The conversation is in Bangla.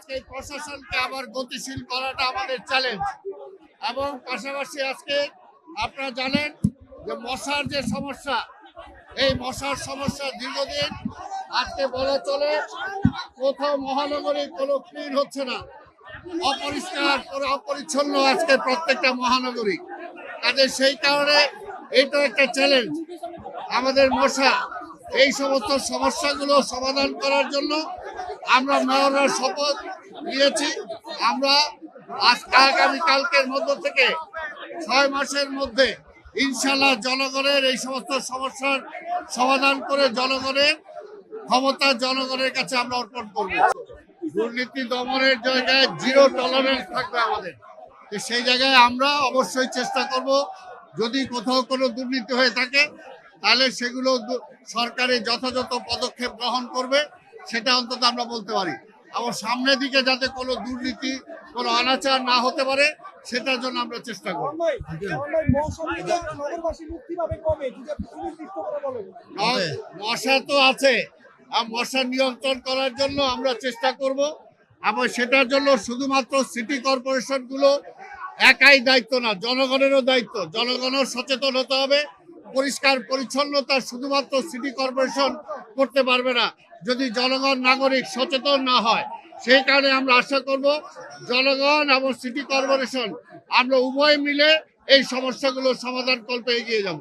আজকে প্রশাসনকে আবার গতিশীল করাটা আমাদের চ্যালেঞ্জ। এবং পাশাপাশি আজকে আপনারা জানেন যে মশার যে সমস্যা, এই মশার সমস্যা দীর্ঘদিন আজকে বলা চলে কোথাও মহানগরী কোনো ক্লিন হচ্ছে না, অপরিষ্কার অপরিচ্ছন্ন আজকে প্রত্যেকটা মহানগরী। কাজে সেই কারণে এইটা একটা চ্যালেঞ্জ আমাদের মশা। এই সমস্ত সমস্যাগুলো সমাধান করার জন্য আমরা মেয়ররা শপথ নিয়েছি। আমরা আগামীকালকের মধ্য থেকে 6 মাসের মধ্যে ইনশাল্লাহ জনগণের এই সমস্ত সমস্যার সমাধান করে জনগণের ক্ষমতা জনগণের কাছে আমরা অর্পণ করব। দুর্নীতি দমনের জায়গায় জিরো টলারেন্স থাকবে আমাদের। সেই জায়গায় আমরা অবশ্যই চেষ্টা করব, যদি কোথাও কোনো দুর্নীতি হয়ে থাকে তাহলে সেগুলো সরকারের যথাযথ পদক্ষেপ গ্রহণ করবে, সেটা অন্তত আমরা বলতে পারি। আবার সামনের দিকে যাতে কোনো দুর্নীতি কোনো অনাচার না হতে পারে সেটার জন্য আমরা চেষ্টা করব। মশা তো আছে, মশা নিয়ন্ত্রণ করার জন্য আমরা চেষ্টা করব। আবার সেটার জন্য শুধুমাত্র সিটি কর্পোরেশনগুলো একাই দায়িত্ব না, জনগণেরও দায়িত্ব। জনগণও সচেতন হতে হবে। পরিষ্কার পরিচ্ছন্নতা শুধুমাত্র সিটি কর্পোরেশন করতে পারবে না যদি জনগণ নাগরিক সচেতন না হয়। সেই কারণে আমরা আশা করব জনগণ এবং সিটি কর্পোরেশন আমরা উভয় মিলে এই সমস্যাগুলো সমাধান করতে এগিয়ে যাব।